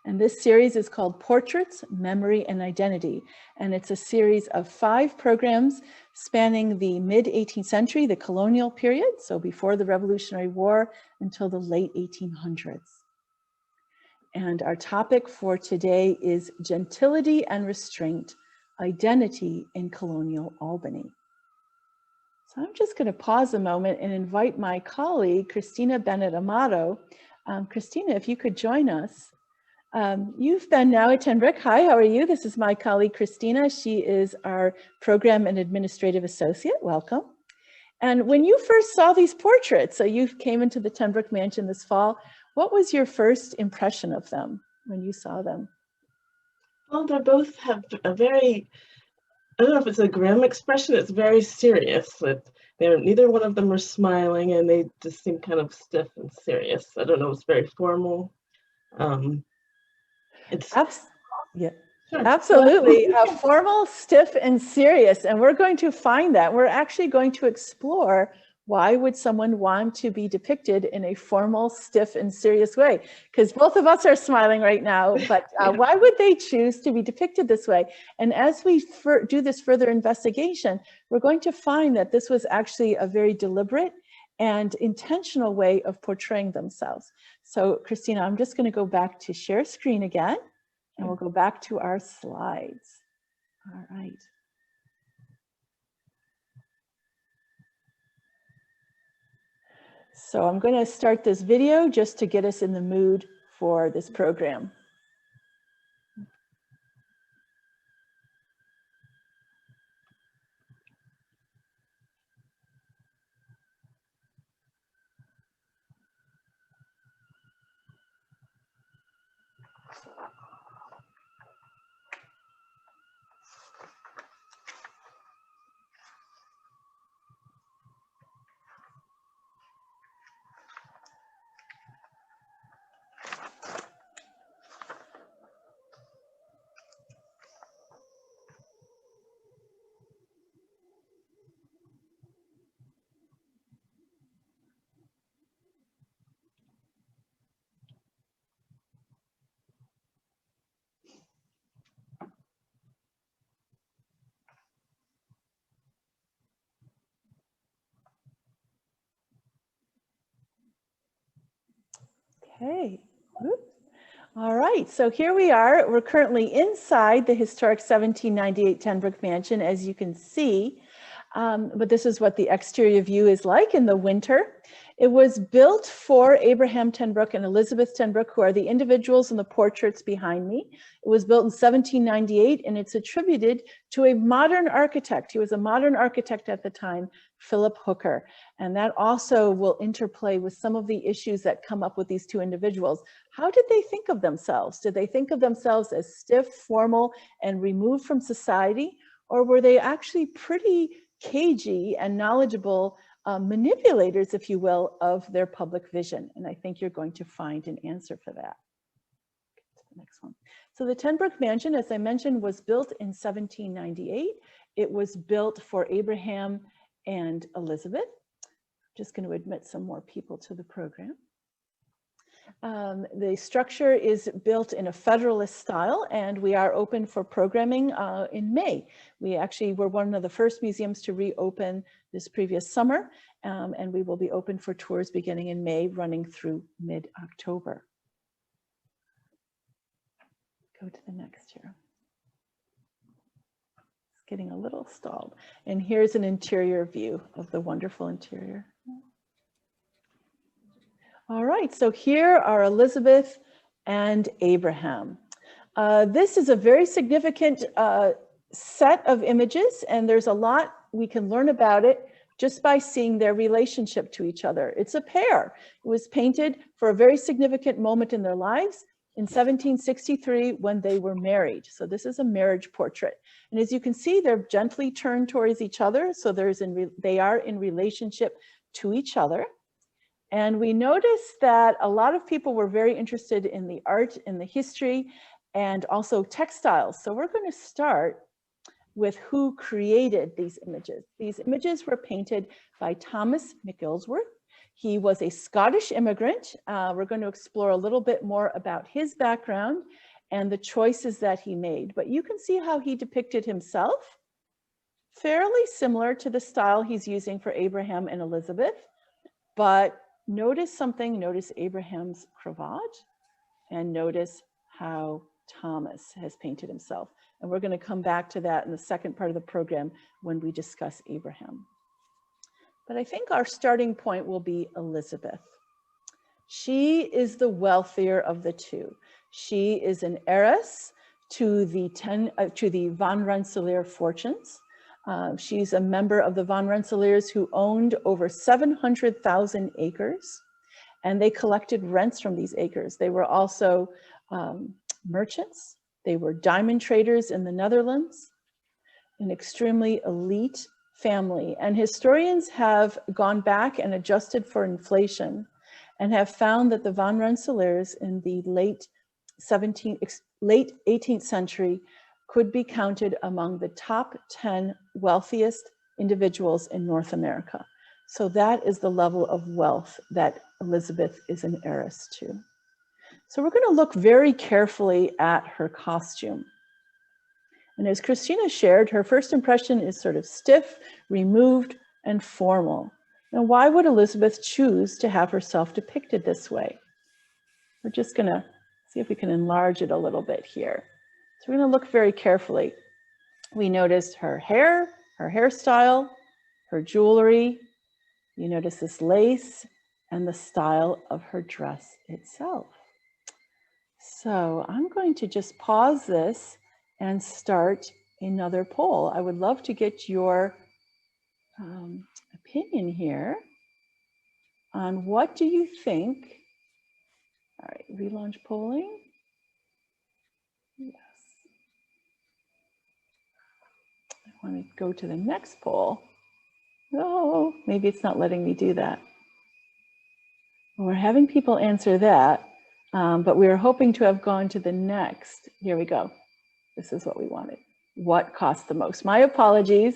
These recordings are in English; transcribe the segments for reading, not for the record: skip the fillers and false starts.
And this series is called Portraits, Memory, and Identity. And it's a series of 5 programs spanning the mid-18th century, the colonial period, so before the Revolutionary War until the late 1800s. And our topic for today is Gentility and Restraint, Identity in Colonial Albany. So I'm just going to pause a moment and invite my colleague, Christina Bennett-Amato. Christina, if you could join us. You've been now at Tenbrook. Hi, how are you? This is my colleague, Christina. She is our Program and Administrative Associate. Welcome. And when you first saw these portraits, so you came into the Tenbrook Mansion this fall, what was your first impression of them when you saw them? Well, they both have a very, I don't know if it's a grim expression, it's very serious. Neither one of them are smiling, and they just seem kind of stiff and serious. I don't know, it's very formal. Yeah, sure. Absolutely. Formal, stiff, and serious. And we're going to find that. We're actually going to explore why would someone want to be depicted in a formal, stiff, and serious way? Because both of us are smiling right now, but why would they choose to be depicted this way? And as we do this further investigation, we're going to find that this was actually a very deliberate and intentional way of portraying themselves. So Christina, I'm just going to go back to share screen again, and we'll go back to our slides. All right. So I'm going to start this video just to get us in the mood for this program. Okay. All right, so here we are. We're currently inside the historic 1798 Tenbrook Mansion, as you can see. But this is what the exterior view is like in the winter. It was built for Abraham Tenbrook and Elizabeth Tenbrook, who are the individuals in the portraits behind me. It was built in 1798, and it's attributed to a modern architect. He was a modern architect at the time, Philip Hooker. And that also will interplay with some of the issues that come up with these two individuals. How did they think of themselves? Did they think of themselves as stiff, formal, and removed from society? Or were they actually pretty cagey and knowledgeable manipulators, if you will, of their public vision? And I think you're going to find an answer for that. The next one. So the Tenbrook Mansion, as I mentioned, was built in 1798. It was built for Abraham and Elizabeth. I'm just going to admit some more people to the program. The structure is built in a Federalist style, and we are open for programming in May. We actually were one of the first museums to reopen this previous summer, and we will be open for tours beginning in May, running through mid-October. Go to the next here. It's getting a little stalled. And here's an interior view of the wonderful interior. All right, so here are Elizabeth and Abraham. This is a very significant set of images, and there's a lot we can learn about it just by seeing their relationship to each other. It's a pair. It was painted for a very significant moment in their lives in 1763 when they were married. So this is a marriage portrait. And as you can see, they're gently turned towards each other. So they are in relationship to each other. And we noticed that a lot of people were very interested in the art, in the history, and also textiles. So we're going to start with who created these images. These images were painted by Thomas McGillsworth. He was a Scottish immigrant. We're going to explore a little bit more about his background and the choices that he made. But you can see how he depicted himself, fairly similar to the style he's using for Abraham and Elizabeth. But notice something, notice Abraham's cravat, and notice how Thomas has painted himself. And we're going to come back to that in the second part of the program when we discuss Abraham. But I think our starting point will be Elizabeth. She is the wealthier of the two. She is an heiress to the Van Rensselaer fortunes. She's a member of the Van Rensselaers who owned over 700,000 acres, and they collected rents from these acres. They were also merchants. They were diamond traders in the Netherlands, an extremely elite family. And historians have gone back and adjusted for inflation and have found that the Van Rensselaers in the late 18th century could be counted among the top 10 wealthiest individuals in North America. So that is the level of wealth that Elizabeth is an heiress to. So we're going to look very carefully at her costume. And as Christina shared, her first impression is sort of stiff, removed, and formal. Now, why would Elizabeth choose to have herself depicted this way? We're just going to see if we can enlarge it a little bit here. So we're going to look very carefully. We noticed her hair, her hairstyle, her jewelry. You notice this lace and the style of her dress itself. So I'm going to just pause this and start another poll. I would love to get your opinion here on what do you think. All right, relaunch polling. Yes. I want to go to the next poll. Oh, maybe it's not letting me do that. Well, we're having people answer that, but we were hoping to have gone to the next. Here we go. This is what we wanted. What cost the most? My apologies.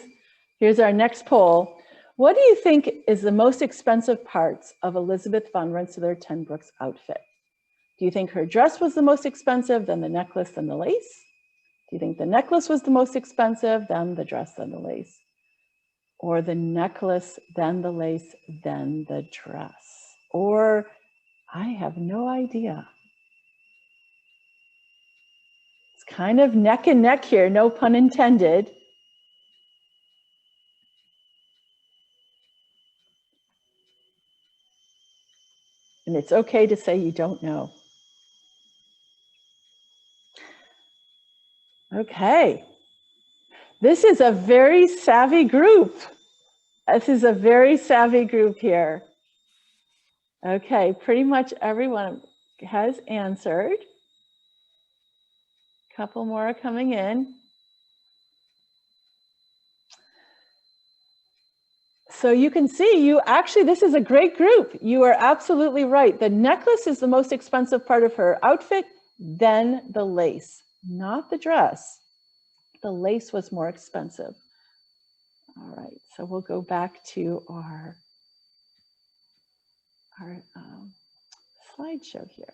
Here's our next poll. What do you think is the most expensive parts of Elizabeth Van Rensselaer Tenbrook's outfit? Do you think her dress was the most expensive, then the necklace, then the lace? Do you think the necklace was the most expensive, then the dress, then the lace? Or the necklace, then the lace, then the dress? Or I have no idea. It's kind of neck and neck here, no pun intended. And it's okay to say you don't know. Okay. This is a very savvy group. This is a very savvy group here. Okay, pretty much everyone has answered. A couple more are coming in. So you can see, this is a great group. You are absolutely right. The necklace is the most expensive part of her outfit, then the lace, not the dress. The lace was more expensive. All right, so we'll go back to our slideshow here.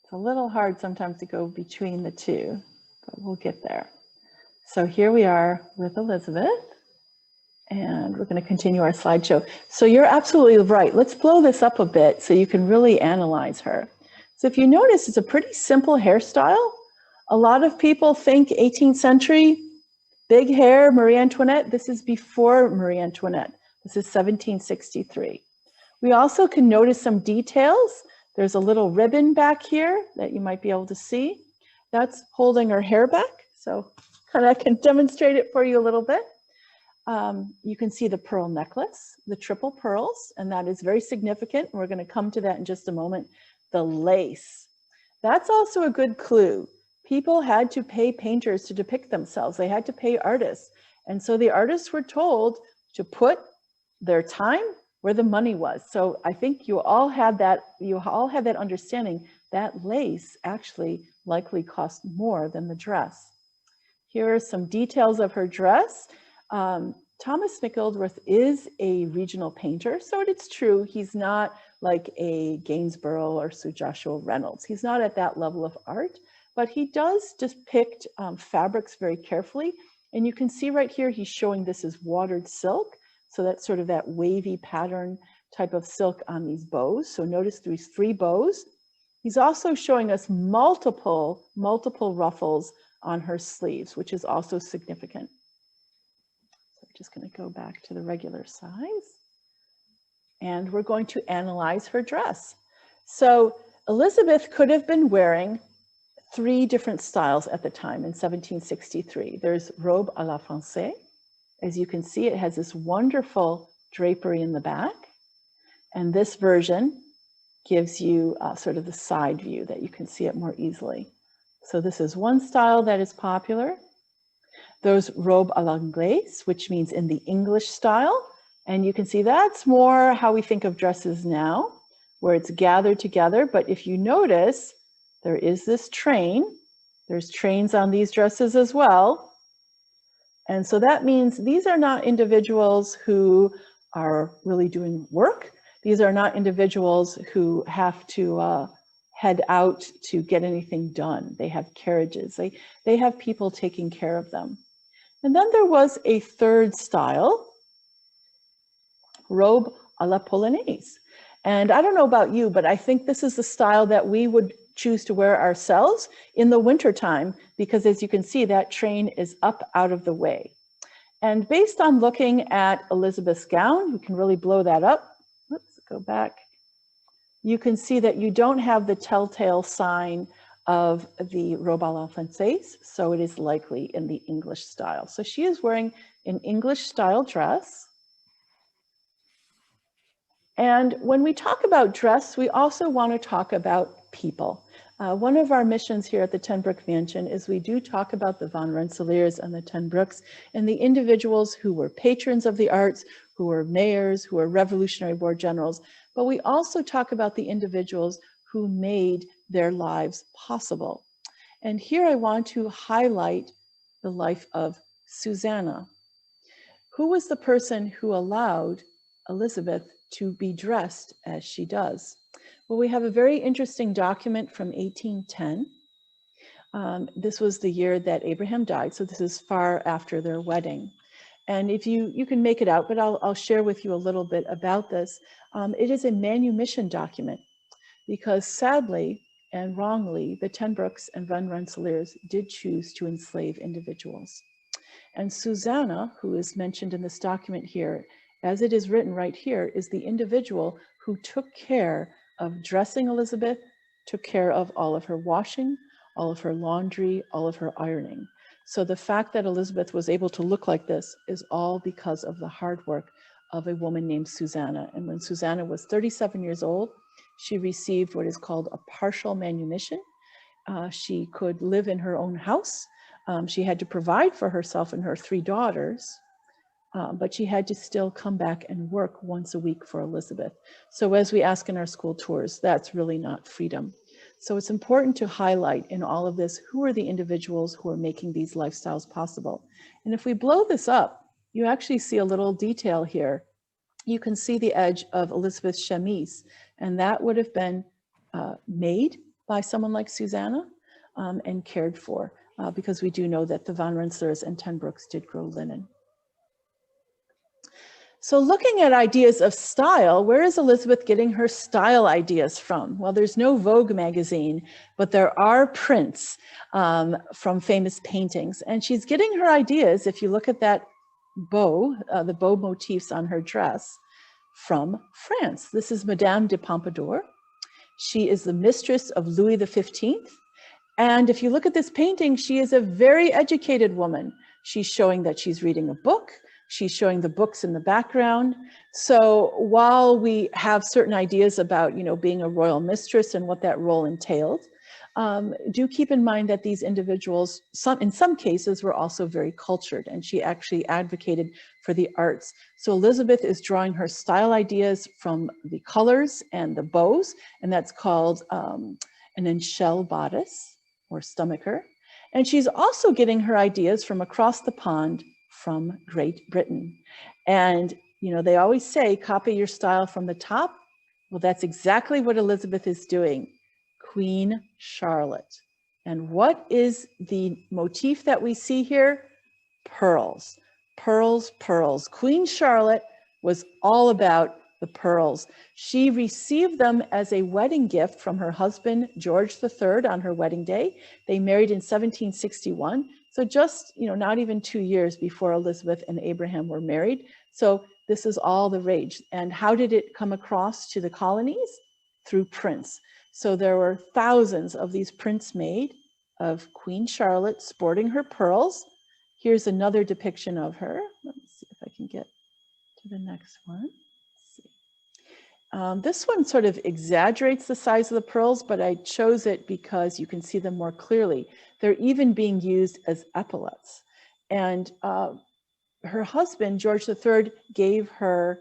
It's a little hard sometimes to go between the two, but we'll get there. So here we are with Elizabeth, and we're going to continue our slideshow. So you're absolutely right. Let's blow this up a bit so you can really analyze her. So if you notice, it's a pretty simple hairstyle. A lot of people think 18th century, big hair, Marie Antoinette. This is before Marie Antoinette. This is 1763. We also can notice some details. There's a little ribbon back here that you might be able to see. That's holding her hair back. So kind of can demonstrate it for you a little bit. You can see the pearl necklace, the triple pearls, and that is very significant. We're going to come to that in just a moment. The lace. That's also a good clue. People had to pay painters to depict themselves. They had to pay artists. And so the artists were told to put their time where the money was. So I think you all had that understanding that lace actually likely cost more than the dress. Here are some details of her dress. Thomas McGillsworth is a regional painter, so it's true he's not like a Gainsborough or Sir Joshua Reynolds. He's not at that level of art, but he does depict fabrics very carefully. And you can see right here, he's showing this as watered silk. So that's sort of that wavy pattern type of silk on these bows. So notice these 3 bows. He's also showing us multiple ruffles on her sleeves, which is also significant. So I'm just going to go back to the regular size. And we're going to analyze her dress. So Elizabeth could have been wearing 3 different styles at the time in 1763. There's robe à la Française. As you can see, it has this wonderful drapery in the back. And this version gives you sort of the side view that you can see it more easily. So this is one style that is popular. There's robe à l'anglaise, which means in the English style. And you can see that's more how we think of dresses now, where it's gathered together. But if you notice, there is this train. There's trains on these dresses as well. And so that means these are not individuals who are really doing work. These are not individuals who have to head out to get anything done. They have carriages. They have people taking care of them. And then there was a 3rd style, robe à la polonaise. And I don't know about you, but I think this is the style that we would choose to wear ourselves in the wintertime, because as you can see, that train is up out of the way. And based on looking at Elizabeth's gown, you can really blow that up. Let's go back. You can see that you don't have the telltale sign of the robe à la Française, so it is likely in the English style. So she is wearing an English style dress. And when we talk about dress, we also want to talk about people. One of our missions here at the Tenbrook Mansion is we do talk about the Van Rensselaers and the Tenbrooks and the individuals who were patrons of the arts, who were mayors, who were Revolutionary War generals, but we also talk about the individuals who made their lives possible. And here I want to highlight the life of Susana. Who was the person who allowed Elizabeth to be dressed as she does? Well, we have a very interesting document from 1810. This was the year that Abraham died, so this is far after their wedding. And if you can make it out, but I'll share with you a little bit about this. It is a manumission document, because sadly and wrongly, the Tenbrooks and Van Rensselaers did choose to enslave individuals. And Susana, who is mentioned in this document here, as it is written right here, is the individual who took care of dressing Elizabeth, took care of all of her washing, all of her laundry, all of her ironing. So the fact that Elizabeth was able to look like this is all because of the hard work of a woman named Susana. And when Susana was 37 years old, she received what is called a partial manumission. She could live in her own house. She had to provide for herself and her 3 daughters. But she had to still come back and work once a week for Elizabeth. So as we ask in our school tours, that's really not freedom. So it's important to highlight in all of this, who are the individuals who are making these lifestyles possible? And if we blow this up, you actually see a little detail here. You can see the edge of Elizabeth's chemise, and that would have been made by someone like Susana and cared for, because we do know that the Van Rensselaers and Tenbrooks did grow linen. So looking at ideas of style, where is Elizabeth getting her style ideas from? Well, there's no Vogue magazine, but there are prints from famous paintings. And she's getting her ideas, if you look at that bow, the bow motifs on her dress, from France. This is Madame de Pompadour. She is the mistress of Louis XV. And if you look at this painting, she is a very educated woman. She's showing that she's reading a book. She's showing the books in the background. So while we have certain ideas about, being a royal mistress and what that role entailed, do keep in mind that these individuals, in some cases, were also very cultured, and she actually advocated for the arts. So Elizabeth is drawing her style ideas from the colors and the bows, and that's called an enchelle bodice or stomacher. And she's also getting her ideas from across the pond from Great Britain. And, you know, they always say, copy your style from the top. Well, that's exactly what Elizabeth is doing. Queen Charlotte. And what is the motif that we see here? Pearls, pearls, pearls. Queen Charlotte was all about the pearls. She received them as a wedding gift from her husband, George III, on her wedding day. They married in 1761. So just, you know, not even 2 years before Elizabeth and Abraham were married. So this is all the rage. And how did it come across to the colonies? Through prints. So there were thousands of these prints made of Queen Charlotte sporting her pearls. Here's another depiction of her. Let me see if I can get to the next one. Let's see. This one sort of exaggerates the size of the pearls, but I chose it because you can see them more clearly. They're even being used as epaulets. And her husband, George III, gave her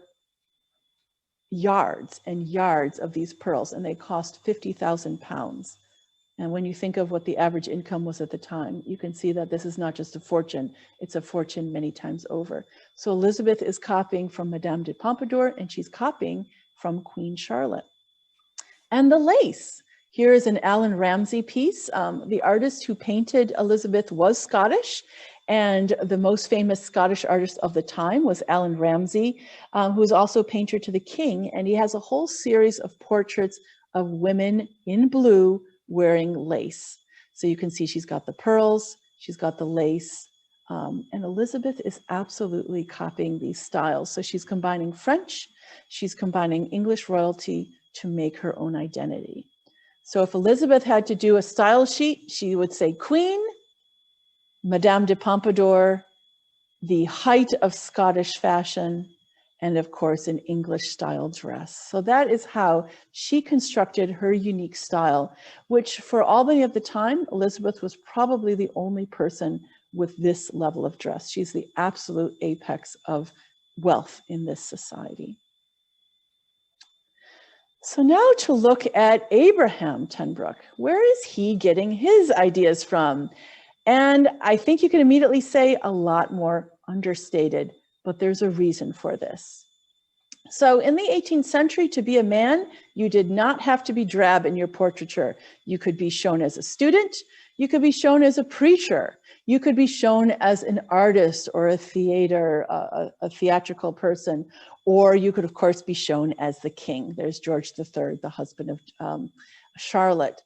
yards and yards of these pearls, and they cost 50,000 pounds. And when you think of what the average income was at the time, you can see that this is not just a fortune, it's a fortune many times over. So Elizabeth is copying from Madame de Pompadour, and she's copying from Queen Charlotte. And the lace. Here is an Allan Ramsay piece. The artist who painted Elizabeth was Scottish, and the most famous Scottish artist of the time was Allan Ramsay, who was also painter to the king. And he has a whole series of portraits of women in blue wearing lace. So you can see she's got the pearls, she's got the lace, and Elizabeth is absolutely copying these styles. So she's combining French, she's combining English royalty to make her own identity. So if Elizabeth had to do a style sheet, she would say Queen, Madame de Pompadour, the height of Scottish fashion, and of course an English style dress. So that is how she constructed her unique style, which for Albany at the time, Elizabeth was probably the only person with this level of dress. She's the absolute apex of wealth in this society. So now to look at Abraham Tenbrook. Where is he getting his ideas from? And I think you can immediately say a lot more understated, but there's a reason for this. So in the 18th century, to be a man, you did not have to be drab in your portraiture. You could be shown as a student, you could be shown as a preacher, you could be shown as an artist or a theatrical person, or you could of course be shown as the king. There's George III, the husband of Charlotte.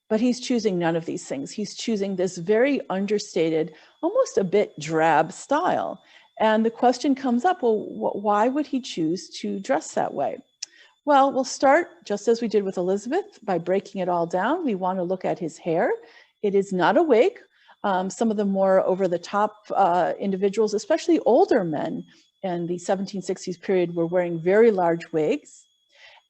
But he's choosing none of these things. He's choosing this very understated, almost a bit drab style. And the question comes up, well, why would he choose to dress that way? Well, we'll start, just as we did with Elizabeth, by breaking it all down. We want to look at his hair. It is not a wig. Some of the more over-the-top individuals, especially older men in the 1760s period, were wearing very large wigs.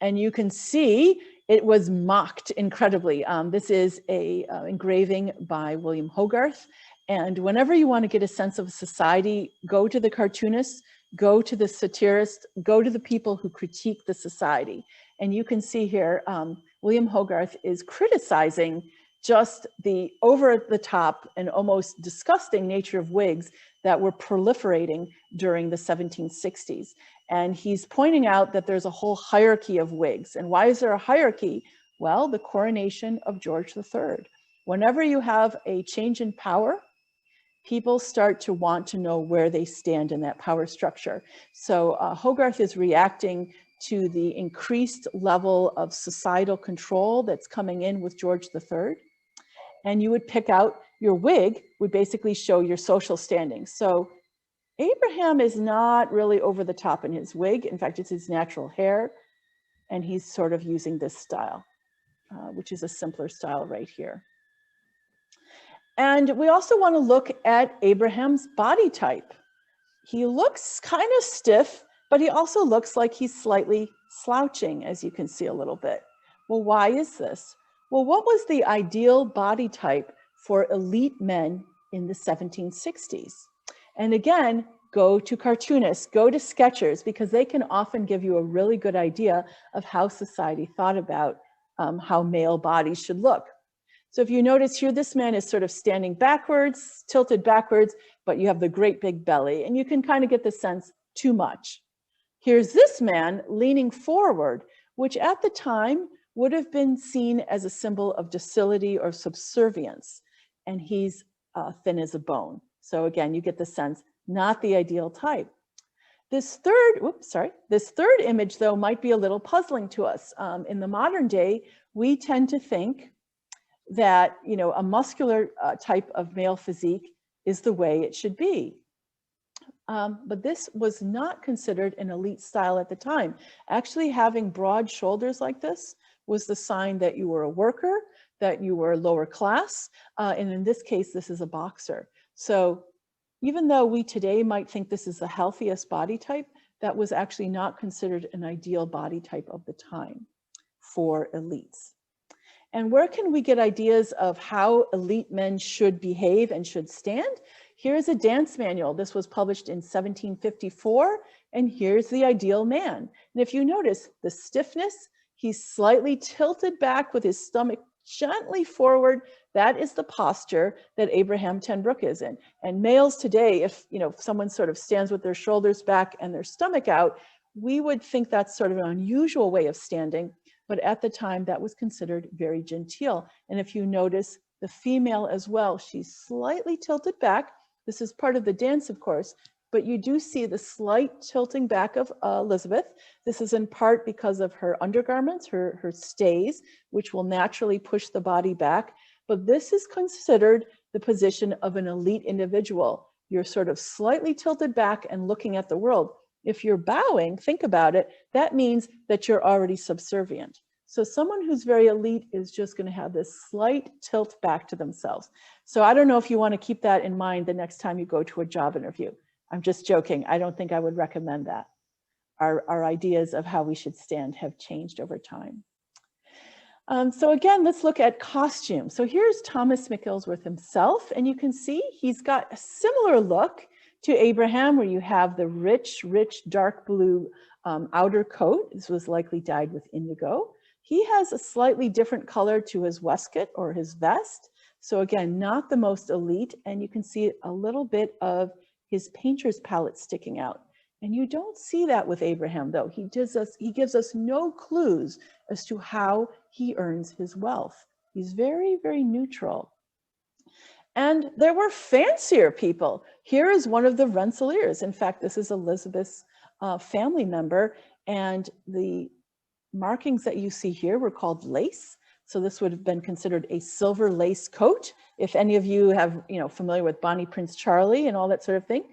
And you can see it was mocked incredibly. This is a engraving by William Hogarth. And whenever you want to get a sense of a society, go to the cartoonists, go to the satirists, go to the people who critique the society. And you can see here, William Hogarth is criticizing just the over-the-top and almost disgusting nature of wigs that were proliferating during the 1760s. And he's pointing out that there's a whole hierarchy of wigs. And why is there a hierarchy? Well, the coronation of George III. Whenever you have a change in power, people start to want to know where they stand in that power structure. So Hogarth is reacting to the increased level of societal control that's coming in with George III. And you would pick out your wig would basically show your social standing. So Abraham is not really over the top in his wig. In fact, it's his natural hair. And he's sort of using this style, which is a simpler style right here. And we also want to look at Abraham's body type. He looks kind of stiff, but he also looks like he's slightly slouching, as you can see a little bit. Well, why is this? Well, what was the ideal body type for elite men in the 1760s? And again, go to cartoonists, go to sketchers, because they can often give you a really good idea of how society thought about how male bodies should look. So if you notice here, this man is sort of standing backwards, tilted backwards, but you have the great big belly, and you can kind of get the sense too much. Here's this man leaning forward, which at the time would have been seen as a symbol of docility or subservience, and he's thin as a bone. So again, you get the sense, not the ideal type. This third image, though, might be a little puzzling to us. In the modern day, we tend to think that, you know, a muscular type of male physique is the way it should be. But this was not considered an elite style at the time. Actually, having broad shoulders like this was the sign that you were a worker, that you were lower class, and in this case, this is a boxer. So even though we today might think this is the healthiest body type, that was actually not considered an ideal body type of the time for elites. And where can we get ideas of how elite men should behave and should stand? Here's a dance manual. This was published in 1754, and here's the ideal man. And if you notice the stiffness, he's slightly tilted back with his stomach gently forward. That is the posture that Abraham Tenbrook is in. And males today, if someone sort of stands with their shoulders back and their stomach out, we would think that's sort of an unusual way of standing. But at the time, that was considered very genteel. And if you notice the female as well, she's slightly tilted back. This is part of the dance, of course, but you do see the slight tilting back of Elizabeth. This is in part because of her undergarments, her stays, which will naturally push the body back. But this is considered the position of an elite individual. You're sort of slightly tilted back and looking at the world. If you're bowing, think about it, that means that you're already subservient. So someone who's very elite is just going to have this slight tilt back to themselves. So I don't know if you want to keep that in mind the next time you go to a job interview. I'm just joking. I don't think I would recommend that. Our ideas of how we should stand have changed over time. So again, let's look at costume. So here's Thomas McGillsworth himself, and you can see he's got a similar look to Abraham, where you have the rich dark blue outer coat. This was likely dyed with indigo. He has a slightly different color to his waistcoat or his vest. So again, not the most elite, and you can see a little bit of his painter's palette sticking out. And you don't see that with Abraham, though. He gives us no clues as to how he earns his wealth. He's very, very neutral. And there were fancier people. Here is one of the Rensselaers. In fact, this is Elizabeth's family member, and the markings that you see here were called lace. So this would have been considered a silver lace coat. If any of you have, familiar with Bonnie Prince Charlie and all that sort of thing,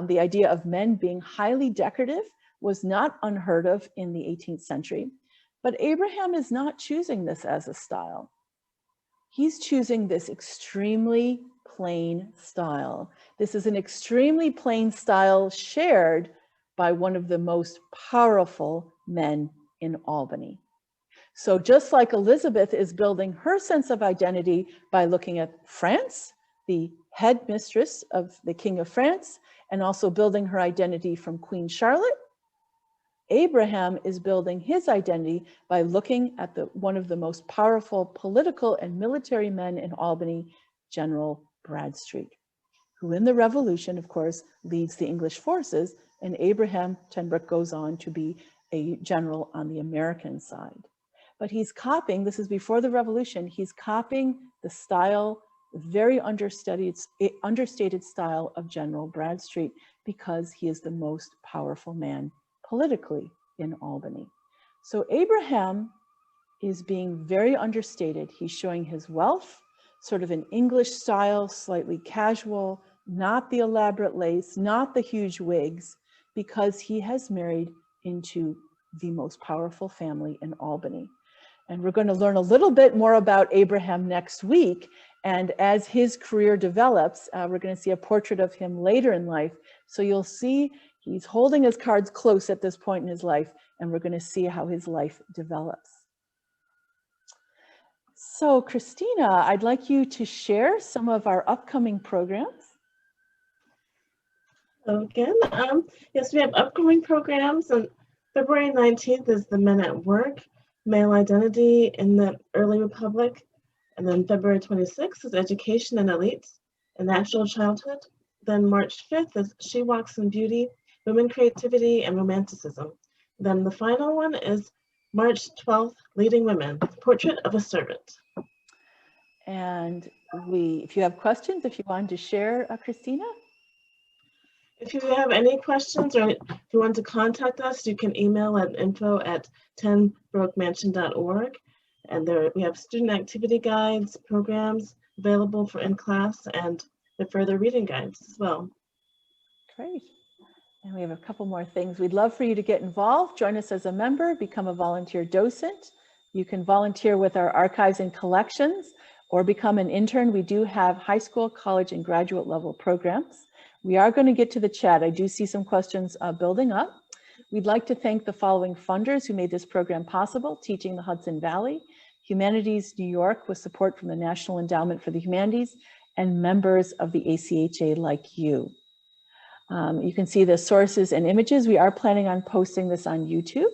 the idea of men being highly decorative was not unheard of in the 18th century. But Abraham is not choosing this as a style. He's choosing this extremely plain style. This is an extremely plain style shared by one of the most powerful men in Albany. So just like Elizabeth is building her sense of identity by looking at France, the head mistress of the King of France, and also building her identity from Queen Charlotte, Abraham is building his identity by looking at one of the most powerful political and military men in Albany, General Bradstreet, who in the Revolution, of course, leads the English forces, and Abraham Tenbrook goes on to be a general on the American side. But he's copying, this is before the Revolution, he's copying the style, very understated style of General Bradstreet, because he is the most powerful man politically in Albany. So Abraham is being very understated. He's showing his wealth, sort of an English style, slightly casual, not the elaborate lace, not the huge wigs, because he has married into the most powerful family in Albany. And we're going to learn a little bit more about Abraham next week. And as his career develops, we're going to see a portrait of him later in life. So you'll see he's holding his cards close at this point in his life, and we're going to see how his life develops. So Christina, I'd like you to share some of our upcoming programs. Again, yes, we have upcoming programs. On February 19th is the Men at Work, Male Identity in the Early Republic. And then February 26th is Education and Elites in Natural Childhood. Then March 5th is She Walks in Beauty, Women, Creativity, and Romanticism. Then the final one is March 12th, Leading Women, Portrait of a Servant. And if you have questions, if you wanted to share, Christina? If you have any questions or if you want to contact us, you can email at info@tenbrookmansion.org. And there we have student activity guides, programs available for in-class, and the further reading guides as well. Great. And we have a couple more things. We'd love for you to get involved. Join us as a member, become a volunteer docent. You can volunteer with our archives and collections or become an intern. We do have high school, college, and graduate level programs. We are going to get to the chat. I do see some questions building up. We'd like to thank the following funders who made this program possible: Teaching the Hudson Valley, Humanities New York with support from the National Endowment for the Humanities, and members of the ACHA like you. You can see the sources and images. We are planning on posting this on YouTube,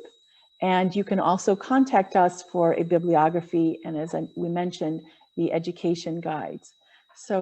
and you can also contact us for a bibliography and, as we mentioned, the education guides. So